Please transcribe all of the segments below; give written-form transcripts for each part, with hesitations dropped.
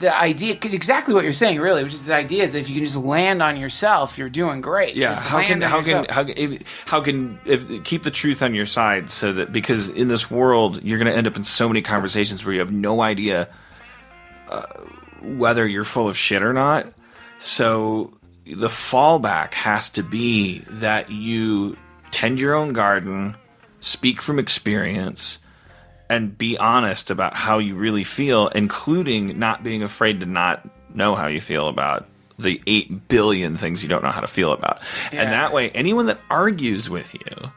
the idea, exactly what you're saying, really, which is the idea is that if you can just land on yourself, you're doing great. Yeah. How can keep the truth on your side so that, because in this world you're going to end up in so many conversations where you have no idea whether you're full of shit or not. So the fallback has to be that you tend your own garden, speak from experience, and be honest about how you really feel, including not being afraid to not know how you feel about the 8 billion things you don't know how to feel about. Yeah. And that way, anyone that argues with you,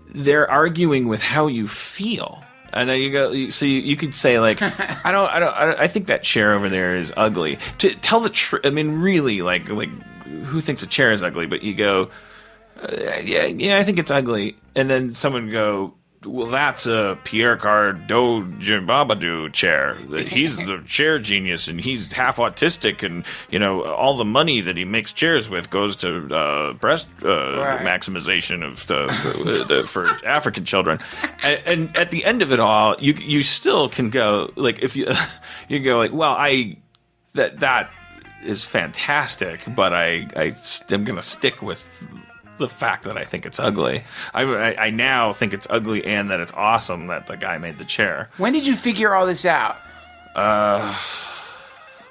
they're arguing with how you feel. And then you go, so you could say, like, I think that chair over there is ugly. To tell the truth, I mean, really, like, who thinks a chair is ugly? But you go, yeah, I think it's ugly. And then someone go, well, that's a Pierre Cardin Babadou chair. He's the chair genius, and he's half autistic, and all the money that he makes chairs with goes to breast maximization of for African children. And at the end of it all, you still can go, like, if you go like, well, that is fantastic, but I'm going to stick with the fact that I think it's ugly. I now think it's ugly and that it's awesome that the guy made the chair. When did you figure all this out?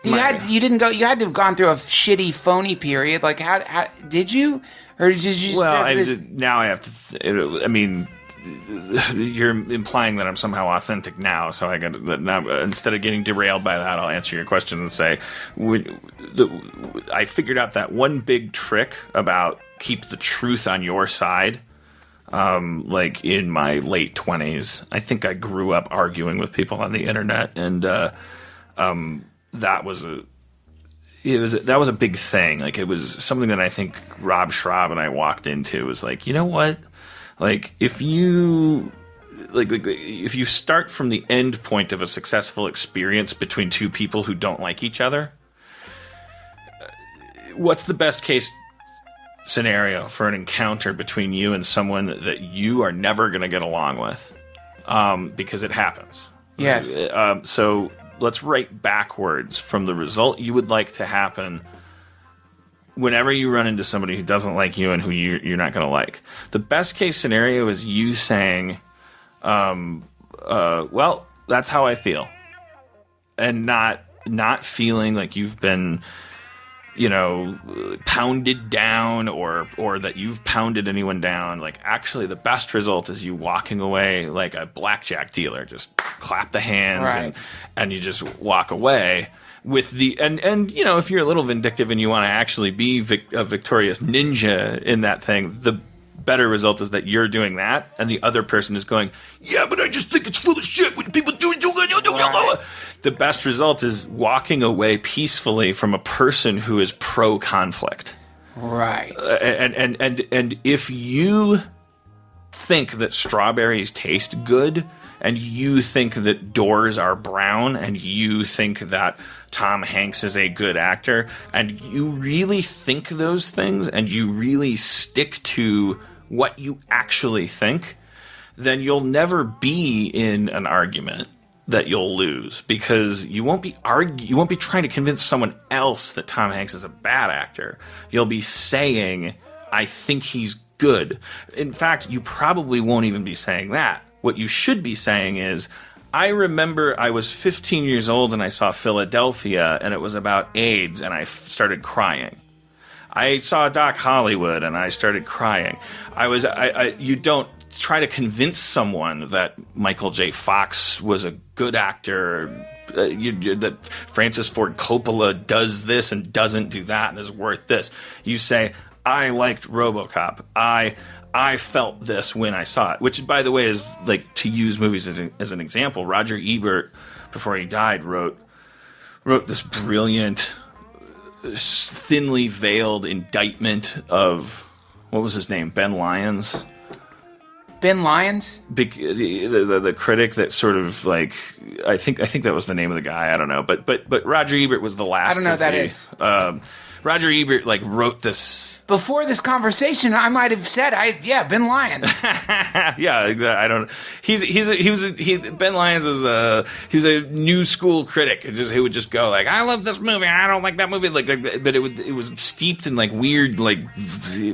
You had to have gone through a shitty, phony period. Like, how did you? Or did you just... Well, now I have to... I mean, you're implying that I'm somehow authentic now, so I got now, instead of getting derailed by that, I'll answer your question and say, I figured out that one big trick about keep the truth on your side, like in my late 20s. I think I grew up arguing with people on the internet, and that was a big thing. Like, it was something that I think Rob Schraub and I walked into. Was like, you know what? Like, if you start from the end point of a successful experience between two people who don't like each other, what's the best case scenario for an encounter between you and someone that you are never going to get along with? Because it happens. Yes. So let's write backwards from the result you would like to happen whenever you run into somebody who doesn't like you and who you're not going to like. The best case scenario is you saying, well, that's how I feel. And not feeling like you've been, pounded down or that you've pounded anyone down. Like, actually, the best result is you walking away like a blackjack dealer. Just clap the hands, right, and you just walk away. With and if you're a little vindictive and you want to actually be a victorious ninja in that thing, the better result is that you're doing that, and the other person is going, yeah, but I just think it's full of shit when people do it. Right. The best result is walking away peacefully from a person who is pro-conflict. Right. And if you think that strawberries taste good, and you think that doors are brown, and you think that Tom Hanks is a good actor, and you really think those things, and you really stick to what you actually think, then you'll never be in an argument that you'll lose, because you won't be trying to convince someone else that Tom Hanks is a bad actor. You'll be saying, I think he's good. In fact, you probably won't even be saying that. What you should be saying is, I remember I was 15 years old and I saw Philadelphia, and it was about AIDS, and I started crying. I saw Doc Hollywood and I started crying. You don't try to convince someone that Michael J. Fox was a good actor, that Francis Ford Coppola does this and doesn't do that and is worth this. You say, I liked RoboCop. I felt this when I saw it, which, by the way, is, like, to use movies as an example. Roger Ebert, before he died, wrote this brilliant, thinly veiled indictment of, what was his name, Ben Lyons? Ben Lyons? The critic that sort of, like, I think that was the name of the guy. I don't know, but Roger Ebert was the last. I don't know who that is. Roger Ebert like wrote this. Before this conversation, I might have said, Ben Lyons. Yeah, I don't. Ben Lyons he was a new school critic. He would just go like, I love this movie, I don't like that movie. Like, but it was steeped in like weird like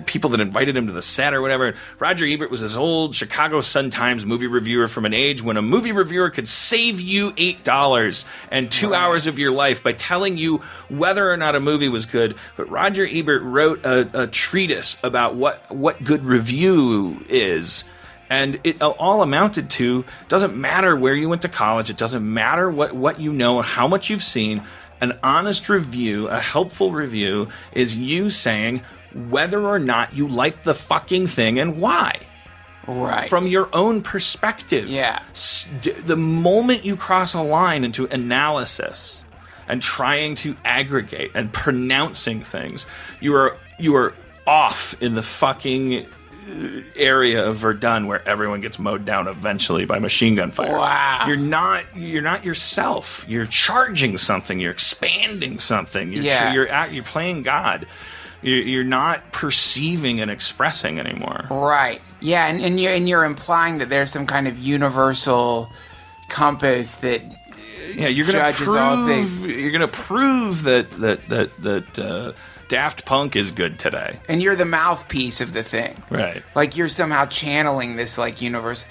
people that invited him to the set or whatever. Roger Ebert was this old Chicago Sun-Times movie reviewer from an age when a movie reviewer could save you $8 and 2 hours of your life by telling you whether or not a movie was good. But Roger Ebert wrote a treatise about what good review is, and it all amounted to, doesn't matter where you went to college, it doesn't matter what you know, how much you've seen, an honest review, a helpful review is you saying whether or not you like the fucking thing and why. Right. From your own perspective. Yeah. The moment you cross a line into analysis and trying to aggregate and pronouncing things, you are off in the fucking area of Verdun where everyone gets mowed down eventually by machine gun fire. Wow. You're not yourself. You're charging something. You're expanding something. You're playing God. You're not perceiving and expressing anymore. Right. Yeah, and you're implying that there's some kind of universal compass that you're gonna prove that Daft Punk is good today. And you're the mouthpiece of the thing. Right. Like you're somehow channeling this like universe.